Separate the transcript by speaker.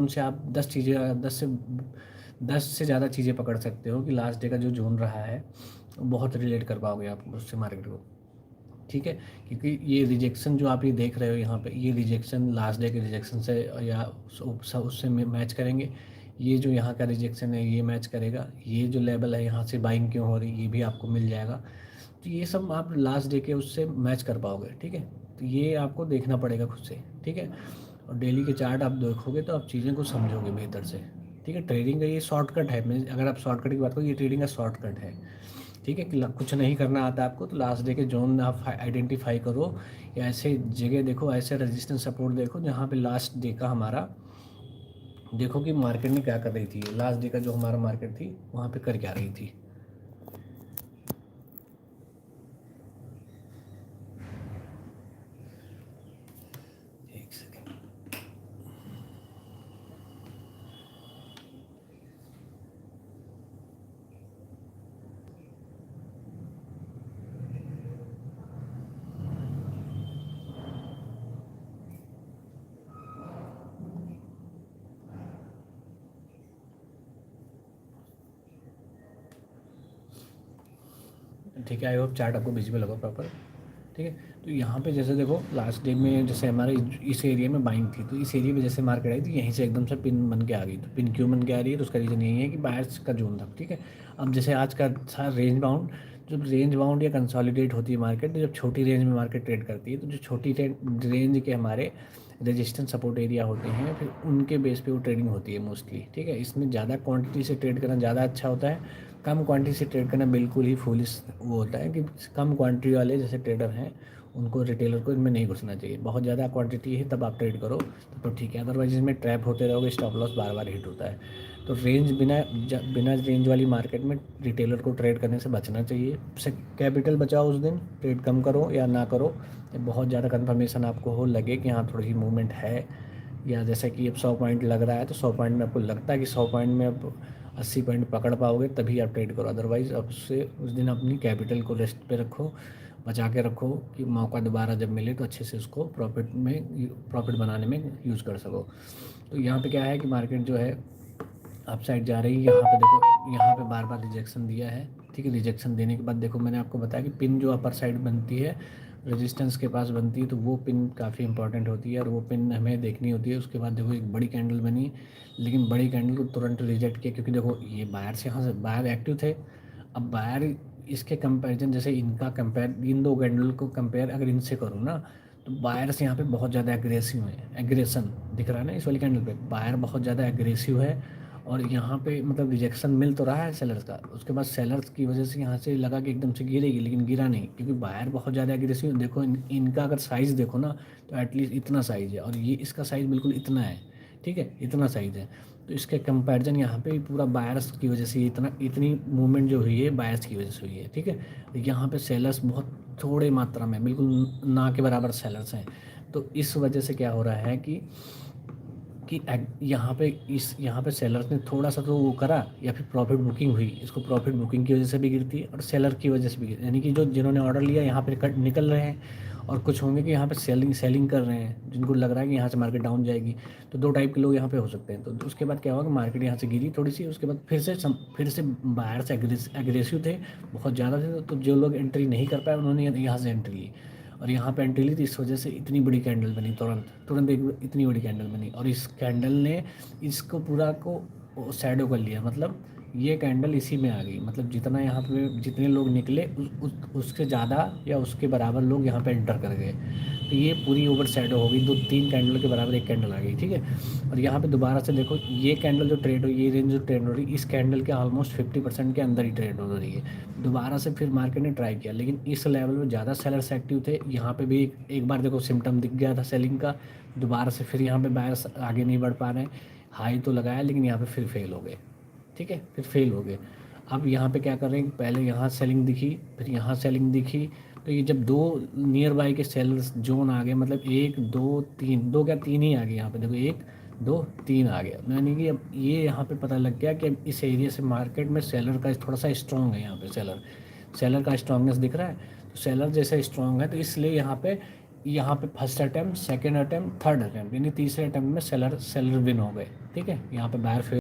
Speaker 1: उनसे आप 10 चीज़ें 10 से ज़्यादा चीज़ें पकड़ सकते हो कि लास्ट डे का जो ज़ोन रहा है, बहुत रिलेट कर पाओगे आप उससे मार्केट को। ठीक है? क्योंकि ये रिजेक्शन जो आप ये देख रहे हो यहाँ पे, ये रिजेक्शन लास्ट डे के रिजेक्शन से या उससे मैच करेंगे। ये जो यहाँ का रिजेक्शन है ये मैच करेगा। ये जो लेवल है यहाँ से बाइंग क्यों हो रही है ये भी आपको मिल जाएगा। तो ये सब आप लास्ट डे के उससे मैच कर पाओगे। ठीक है? तो ये आपको देखना पड़ेगा खुद से। ठीक है? और डेली के चार्ट आप देखोगे तो आप चीज़ें को समझोगे बेहतर से। ठीक है? ट्रेडिंग का ये शॉर्टकट है। मैं अगर आप शॉर्टकट की बात करो, ये ट्रेडिंग का शॉर्टकट है। ठीक है? कि कुछ नहीं करना आता आपको तो लास्ट डे के जोन आप आइडेंटिफाई करो, या ऐसे जगह देखो, ऐसे रेजिस्टेंस सपोर्ट देखो जहाँ पे लास्ट डे का हमारा देखो कि मार्केट में क्या कर रही थी, लास्ट डे का जो हमारा मार्केट थी वहाँ पे कर क्या रही थी। एक सेकेंड। ठीक है, आई होप चार्ट आपको विजिबल होगा प्रॉपर। ठीक है? तो यहाँ पे जैसे देखो लास्ट डे में जैसे हमारे इस एरिया में बाइंग थी, तो इस एरिया में जैसे मार्केट आई थी यहीं से एकदम से पिन बन के आ गई। तो पिन क्यों बन के आ रही है, तो उसका रीज़न यही है कि बायर्स का जोन था। ठीक है? अब जैसे आज का था रेंज बाउंड, जब रेंज बाउंड या कंसोलिडेट होती है मार्केट, तो जब छोटी रेंज में मार्केट ट्रेड करती है, तो जो छोटी रेंज के हमारे रेजिस्टेंस सपोर्ट एरिया होते हैं, फिर उनके बेस पे वो ट्रेडिंग होती है मोस्टली। ठीक है? इसमें ज़्यादा क्वांटिटी से ट्रेड करना ज़्यादा अच्छा होता है, कम क्वांटिटी से ट्रेड करना बिल्कुल ही फूलिश वो होता है। कि कम क्वांटिटी वाले जैसे ट्रेडर हैं उनको, रिटेलर को इनमें नहीं घुसना चाहिए। बहुत ज़्यादा क्वांटिटी है तब आप ट्रेड करो तो ठीक है, अदरवाइज इसमें ट्रैप होते रहोगे, स्टॉप लॉस बार बार हिट होता है। तो रेंज बिना रेंज वाली मार्केट में रिटेलर को ट्रेड करने से बचना चाहिए। से कैपिटल बचाओ, उस दिन ट्रेड कम करो या ना करो। बहुत ज़्यादा कंफर्मेशन आपको हो लगे कि हाँ थोड़ी सी मूवमेंट है, या जैसे कि अब 100 पॉइंट लग रहा है तो 100 पॉइंट में आपको लगता है कि 100 पॉइंट में अब 80 पॉइंट पकड़ पाओगे तभी आप ट्रेड करो। अदरवाइज़ अब से उस दिन अपनी कैपिटल को रेस्ट पे रखो, बचा के रखो कि मौका दोबारा जब मिले तो अच्छे से उसको प्रॉफिट बनाने में यूज़ कर सको। तो यहाँ पे क्या है कि मार्केट जो है अप साइड जा रही है। यहाँ पे देखो, यहाँ पे बार बार रिजेक्शन दिया है। ठीक है? रिजेक्शन देने के बाद देखो मैंने आपको बताया कि पिन जो अपर साइड बनती है रेजिस्टेंस के पास बनती है, तो वो पिन काफ़ी इंपॉर्टेंट होती है और वो पिन हमें देखनी होती है। उसके बाद देखो एक बड़ी कैंडल बनी, लेकिन बड़ी कैंडल को तुरंत रिजेक्ट किया, क्योंकि देखो ये बायर्स यहाँ से बायर एक्टिव थे। अब बायर इसके कंपैरिजन, जैसे इनका कंपेयर, इन दो कैंडल को कंपेयर अगर इनसे करूँ ना, तो बायर्स यहाँ पे बहुत ज़्यादा एग्रेसिव है। एग्रेशन दिख रहा है ना इस वाली कैंडल पे, बायर बहुत ज़्यादा एग्रेसिव है। और यहाँ पे मतलब रिजेक्शन मिल तो रहा है सेलर्स का, उसके बाद सेलर्स की वजह से यहाँ से लगा कि एकदम से गिरेगी, लेकिन गिरा नहीं, क्योंकि बायर बहुत ज़्यादा एग्रेसिव। देखो इनका अगर साइज़ देखो ना, तो एटलीस्ट इतना साइज़ है, और ये इसका साइज़ बिल्कुल इतना है। ठीक है? इतना साइज़ है। तो इसके कंपैरिजन यहाँ पे पूरा बायर्स की वजह से इतनी मूवमेंट जो हुई है बायर्स की वजह से हुई है। ठीक है? यहाँ पे सेलर्स बहुत थोड़े मात्रा में, बिल्कुल ना के बराबर सेलर्स हैं। तो इस वजह से क्या हो रहा है कि यहाँ पे सेलर्स ने थोड़ा सा तो वो करा, या फिर प्रॉफिट बुकिंग हुई। इसको प्रॉफिट बुकिंग की वजह से भी गिरती है और सेलर की वजह से भी गिरती है, यानी कि जो जिन्होंने ऑर्डर लिया यहाँ पे कट निकल रहे हैं, और कुछ होंगे कि यहाँ पे सेलिंग कर रहे हैं, जिनको लग रहा है कि यहाँ से मार्केट डाउन जाएगी। तो दो टाइप के लोग यहाँ पे हो सकते हैं। तो उसके बाद क्या होगा कि मार्केट यहाँ से गिरी थोड़ी सी, उसके बाद फिर से बाहर से एग्रेसिव थे, बहुत ज़्यादा थे। तो जो लोग एंट्री नहीं कर पाए उन्होंने यहाँ से एंट्री ली, और यहाँ पे एंट्री ली थी, इस वजह से इतनी बड़ी कैंडल बनी, तुरंत तुरंत एक इतनी बड़ी कैंडल बनी। और इस कैंडल ने इसको पूरा को शैडो कर लिया, मतलब ये कैंडल इसी में आ गई। मतलब जितना यहाँ पे जितने लोग निकले उसके ज़्यादा या उसके बराबर लोग यहाँ पे एंटर कर गए, तो ये पूरी ओवर शैडो हो गई। 2-3 कैंडल के बराबर एक कैंडल आ गई। ठीक है? और यहाँ पे दोबारा से देखो, ये कैंडल जो ट्रेड हुई, ये रेंज जो ट्रेड हो रही है, इस कैंडल के ऑलमोस्ट 50% के अंदर ही ट्रेड हो रही है। दोबारा से फिर मार्केट ने ट्राई किया, लेकिन इस लेवल में ज़्यादा सेलर्स एक्टिव थे। यहाँ पे भी एक बार देखो सिम्टम दिख गया था सेलिंग का, दोबारा से फिर यहाँ पे बायर्स आगे नहीं बढ़ पा रहे हैं। हाई तो लगाया लेकिन यहाँ पे फिर फेल हो गए। ठीक है? फिर फेल हो गए। अब यहाँ पे क्या कर रहे हैं, पहले यहाँ सेलिंग दिखी, फिर यहाँ सेलिंग दिखी। तो ये जब दो नियर बाई के सेलर्स जोन आ गए, मतलब 1 2 3, दो क्या तीन ही आ गए यहाँ पे, देखो 1 2 3 आ गया, यानी कि अब ये यहाँ पे पता लग गया कि अब इस एरिया से मार्केट में सेलर का थोड़ा सा स्ट्रॉन्ग है। यहाँ पे सेलर सेलर का स्ट्रॉन्गनेस दिख रहा है। तो सेलर जैसे स्ट्रॉन्ग है तो इसलिए यहाँ पे यहाँ पे first attempt, second attempt, third attempt, यानी तीसरे अटैम्प्ट में सेलर विन हो गए। ठीक है, यहाँ पे बायर